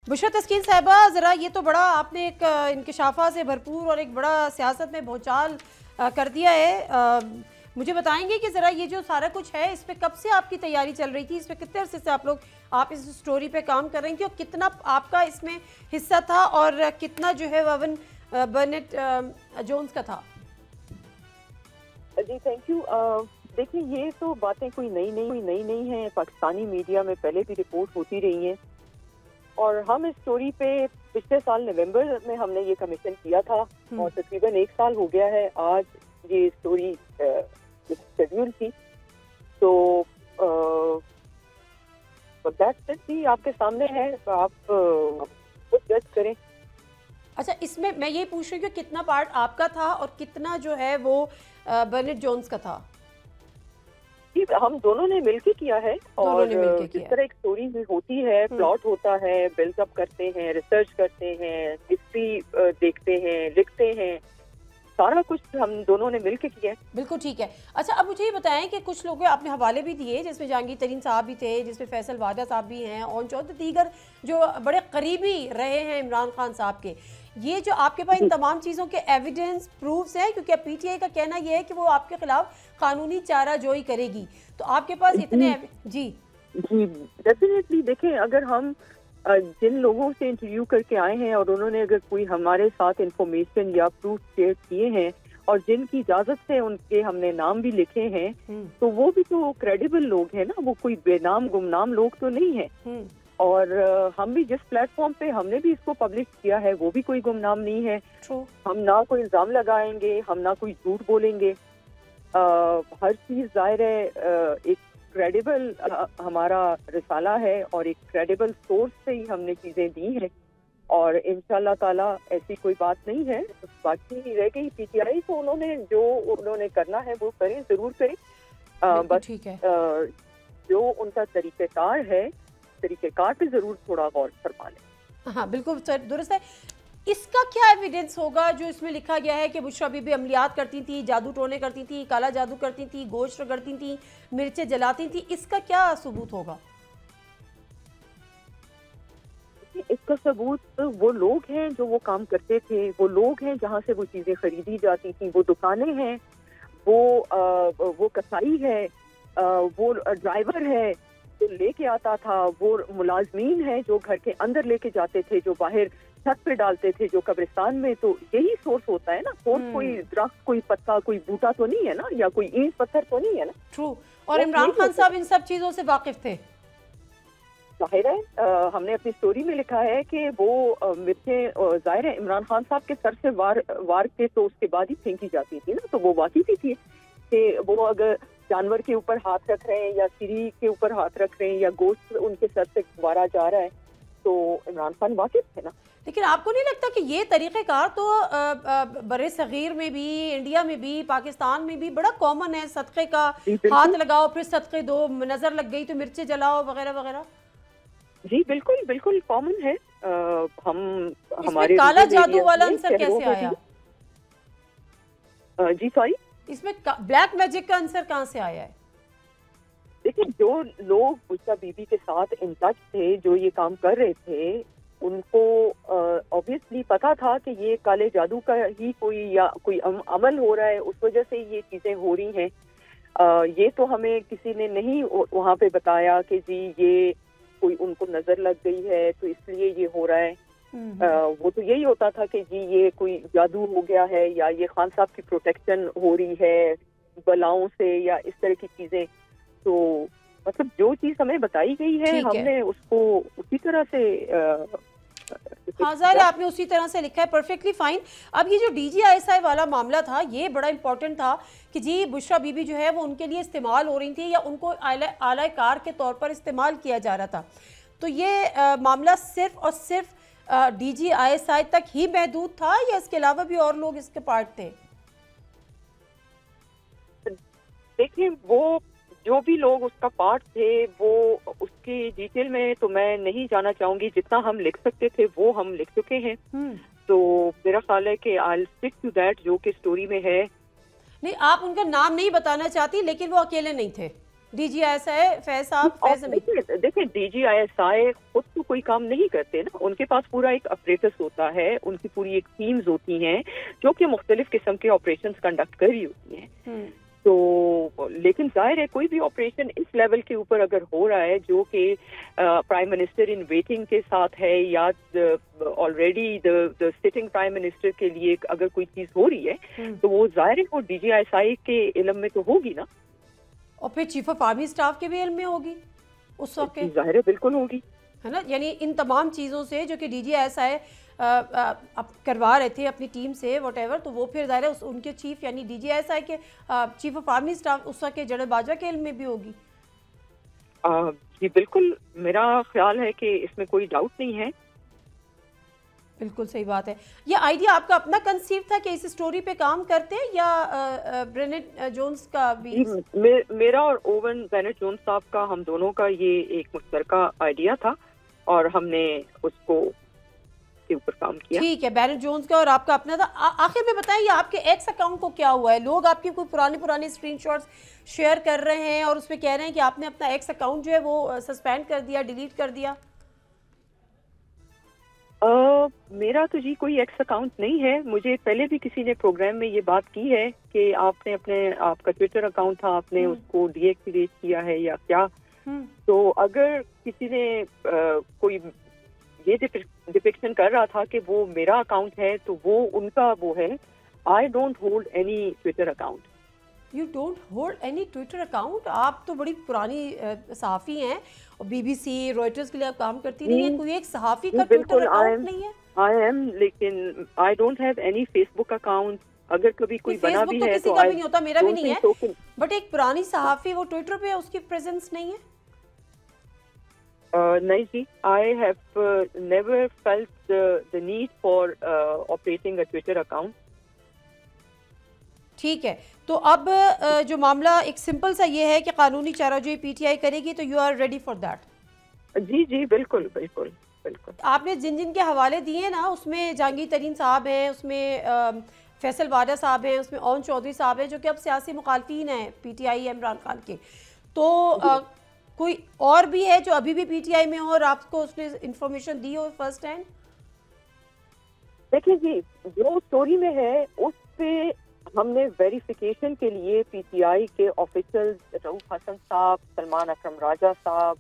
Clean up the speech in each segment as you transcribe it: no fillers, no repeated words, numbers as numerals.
बुशरा तस्कीन साहिबा, ज़रा ये तो बड़ा आपने एक इंकिशाफा से भरपूर और एक बड़ा सियासत में भूचाल कर दिया है। मुझे बताएंगे कि ज़रा ये जो सारा कुछ है इस पे कब से आपकी तैयारी चल रही थी, इस पे कितने अरसे से आप इस स्टोरी पे काम कर रही थी और कितना आपका इसमें हिस्सा था और कितना जो है ववन बर्नेट जोन्स का था? जी थैंक यू। देखिए, ये तो बातें कोई नई नहीं हैं। पाकिस्तानी मीडिया में पहले भी रिपोर्ट होती रही हैं और हम इस स्टोरी पे पिछले साल नवंबर में हमने ये कमीशन किया था और तकरीबन 1 साल हो गया है। आज ये स्टोरी शेड्यूल थी, तो दैट्स इट जी, आपके सामने है, तो आप खुद जज करें। अच्छा, इसमें मैं ये पूछ रही हूँ कि कितना पार्ट आपका था और कितना जो है वो बर्नेट जोन्स का था? हम दोनों ने मिलके किया है और जिस तरह एक स्टोरी होती है, प्लॉट होता है, बिल्डअप करते हैं, रिसर्च करते हैं, हिस्ट्री देखते हैं, लिखते हैं, सारा कुछ हम दोनों ने मिलके किया है। बिल्कुल ठीक है। अच्छा, अब मुझे ये बताएं कि कुछ लोगों आपने हवाले भी दिए जिसमें जहांगीर तरीन साहब भी थे, जिसमें फैसल वादा साहब भी हैं, और चौधरी दीगर जो बड़े करीबी रहे हैं इमरान खान साहब के। ये जो आपके पास इन तमाम चीज़ों के एविडेंस प्रूफ्स हैं, क्योंकि पीटीआई का कहना ये है कि वो आपके खिलाफ कानूनी चाराजोई करेगी, तो आपके पास इतने जी डेफिनेटली। देखें, अगर हम जिन लोगों से इंटरव्यू करके आए हैं और उन्होंने अगर कोई हमारे साथ इंफॉर्मेशन या प्रूफ शेयर किए हैं और जिनकी इजाजत से उनके हमने नाम भी लिखे हैं, तो वो भी तो क्रेडिबल लोग हैं ना, वो कोई बेनाम गुमनाम लोग तो नहीं है। और हम भी जिस प्लेटफॉर्म पे हमने भी इसको पब्लिश किया है वो भी कोई गुमनाम नहीं है। हम ना कोई इल्जाम लगाएंगे, हम ना कोई झूठ बोलेंगे। हर चीज जाहिर है एक क्रेडिबल हमारा रिसाला है और एक क्रेडिबल सोर्स से ही हमने चीजें दी हैं और इंशाल्लाह ताला ऐसी कोई बात नहीं है। बाकी रह गई पीटीआई, तो उन्होंने करना है वो करें, जरूर करें। बस जो उनका तरीक़ेकार है, तरीक़ेकार पे जरूर थोड़ा गौर फरमा लें। हाँ बिल्कुल दुरुस्त है। इसका क्या एविडेंस होगा जो इसमें लिखा गया है कि बुशरा बीबी अमलियात करती थी, जादू टोने करती थी, काला जादू करती थी, गोश्त रगड़ती थी, मिर्चें जलाती थी? इसका क्या सबूत होगा? इसका सबूत वो लोग हैं जो वो काम करते थे, वो लोग हैं जहाँ से वो चीजें खरीदी जाती थी, वो दुकानें हैं, वो कसाई है, वो ड्राइवर है जो लेके आता था, वो मुलाजमीन है जो घर के अंदर लेके जाते थे, जो बाहर छत पे डालते थे, जो कब्रिस्तान में। तो यही सोर्स होता है ना। सोर्स कोई दरख्त, कोई पत्ता, कोई बूटा तो नहीं है ना, या कोई ईंट पत्थर तो नहीं है ना। ट्रू। और इमरान खान साहब इन सब चीजों से वाकिफ थे, जाहिर है। हमने अपनी स्टोरी में लिखा है कि वो मिर्चें जाहिर है इमरान खान साहब के सर से वार के तो उसके बाद ही फेंकी जाती थी ना, तो वो वाकिफ ही थी कि वो अगर जानवर के ऊपर हाथ रख रहे हैं या सीरी के ऊपर हाथ रख रहे हैं या गोश्त उनके सर से वारा जा रहा है, तो इमरान खान वाकिफ थे ना। लेकिन आपको नहीं लगता कि ये तरीक़ेकार तो बड़े सगीर में भी, इंडिया में भी, पाकिस्तान में भी बड़ा कॉमन है? सदक़े का हाथ लगाओ, फिर सदक़े दो, नजर लग गई तो मिर्चें जलाओ, वगैरह वगैरह। जी बिल्कुल बिल्कुल कॉमन है। हमारे काला जादू वाला आंसर कैसे आया? जी सॉरी, इसमें ब्लैक मैजिक का आंसर कहाँ से आया है? देखिए, जो लोग बुशरा बीबी के साथ इन टच थे, जो ये काम कर रहे थे, उनको ऑब्वियसली पता था कि ये काले जादू का ही कोई अमल हो रहा है, उस वजह से ये चीजें हो रही हैं। ये तो हमें किसी ने नहीं वहाँ पे बताया कि जी ये कोई उनको नजर लग गई है तो इसलिए ये हो रहा है। वो तो यही होता था कि जी ये कोई जादू हो गया है या ये खान साहब की प्रोटेक्शन हो रही है बलाओं से या इस तरह की चीजें। तो मतलब जो चीज हमें बताई गई है हमने उसको उसी तरह से आपने उसी तरह से लिखा है, परफेक्टली फाइन। अब ये जो DGISI वाला मामला था, ये बड़ा इंपॉर्टेंट था कि जी बुशरा बीबी जो है वो उनके लिए इस्तेमाल हो रही थी या उनको आला कार के तौर पर इस्तेमाल किया जा रहा था। तो ये मामला सिर्फ और सिर्फ DGISI तक ही महदूद था या इसके अलावा भी और लोग इसके पार्ट थे? देखिए, वो जो भी लोग उसका पार्ट थे, वो उसकी डिटेल में तो मैं नहीं जाना चाहूंगी। जितना हम लिख सकते थे वो हम लिख चुके हैं। तो मेरा ख्याल है कि आई स्टिक टू दैट जो कि स्टोरी में है। नहीं, आप उनका नाम नहीं बताना चाहती, लेकिन वो अकेले नहीं थे? DGISI फैज साहब, फैज अमीन। देखिए DGISI खुद तो कोई काम नहीं करते ना, उनके पास पूरा एक अपरेटस होता है, उनकी पूरी एक टीम्स होती हैं जो कि मुख्तलिफ किस्म के ऑपरेशंस कंडक्ट कर रही होती हैं। तो लेकिन जाहिर है कोई भी ऑपरेशन इस लेवल के ऊपर अगर हो रहा है जो कि प्राइम मिनिस्टर इन वेटिंग के साथ है या already the sitting prime minister के लिए अगर कोई चीज हो रही है तो वो जाहिर है वो DGISI के इल्म में तो होगी ना, और फिर चीफ ऑफ आर्मी स्टाफ के भी इल्म में होगी उस वक्त, जाहिर है बिल्कुल होगी, है ना। यानी इन तमाम चीज़ों से जो कि DGISI अब करवा रहे थे अपनी टीम से व्हाटएवर, तो वो फिर ज़ाहिर है उनके चीफ यानी DGISI के चीफ ऑफ आर्मी स्टाफ उस वक्त के जनरल बाजवा के इल्म में भी होगी। जी बिल्कुल, मेरा ख्याल है कि इसमें कोई डाउट नहीं है। बिल्कुल सही बात है। ये आइडिया आपका अपना कंसीव था कि इस स्टोरी पे काम करते हैं या ब्रेनेट जोन्स का भी? मेरा और ओवन बेनेट जोन्स साहब का, हम दोनों का ये एक मुश्तरका आइडिया था और हमने उसको के ऊपर काम किया। ठीक है, बेनेट जोन्स का और आपका अपना था। आखिर में बताइए आपके एक्स अकाउंट को क्या हुआ है? लोग आपके कोई पुराने स्क्रीनशॉट्स शेयर कर रहे हैं और उसमें कह रहे हैं कि आपने अपना एक्स अकाउंट जो है वो सस्पेंड कर दिया, डिलीट कर दिया। मेरा तो जी कोई एक्स अकाउंट नहीं है। मुझे पहले भी किसी ने प्रोग्राम में ये बात की है कि आपने आपका ट्विटर अकाउंट था, आपने उसको डीएक्टिवेट किया है या क्या। तो अगर किसी ने कोई ये डिपिक्शन कर रहा था कि वो मेरा अकाउंट है तो वो उनका वो है। I don't hold any Twitter account. You don't hold any Twitter account? आप तो बड़ी पुरानी सहाफ़ी हैं और BBC, रॉयटर्स के लिए आप काम करती रही हैं, कोई एक सहाफ़ी का ट्विटर अकाउंट नहीं है? आई एम, लेकिन I don't have any Facebook account. अगर कभी कोई बना भी है किसी का भी नहीं होता, मेरा भी नहीं है, बट एक पुरानी सहाफ़ी वो ट्विटर पे उसकी प्रेजेंस नहीं है। नहीं जी, I have never felt the need for operating a Twitter account. ठीक है, तो अब जो मामला एक सिंपल सा ये है कि कानूनी चाराजोई PTI करेगी, तो you are ready for that? जी जी बिल्कुल बिल्कुल बिल्कुल। आपने जिन के हवाले दिए ना, उसमें जहांगीर तरीन साहब हैं, उसमें फैसल वाडा साहब हैं, उसमें ओन चौधरी साहब हैं जो कि अब सियासी मुखालफीन हैं PTI इमरान खान के। तो कोई और भी है जो अभी भी PTI में हो और आपको उसने इंफॉर्मेशन दी हो फर्स्ट हैंड? देखिए जी, जो स्टोरी में है उस पे हमने वेरिफिकेशन के लिए PTI के ऑफिसर्स रऊफ हसन साहब, सलमान अकरम राजा साहब,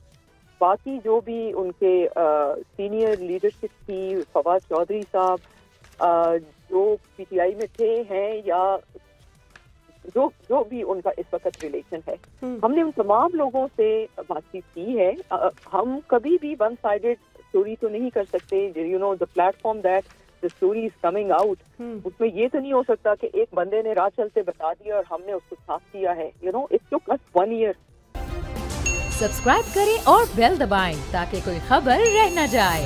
बाकी जो भी उनके सीनियर लीडरशिप थी, फवाद चौधरी साहब, जो PTI में थे हैं या जो भी उनका इस वक्त रिलेशन है, हमने उन तमाम लोगों से बातचीत की है। हम कभी भी वन साइडेड स्टोरी तो नहीं कर सकते। You know the platform that the story is coming out, उसमें ये तो नहीं हो सकता कि एक बंदे ने राह चलते बता दिया और हमने उसको साफ किया है। You know it took us 1 year. Subscribe करें और बेल दबाएं ताकि कोई खबर रह न जाए।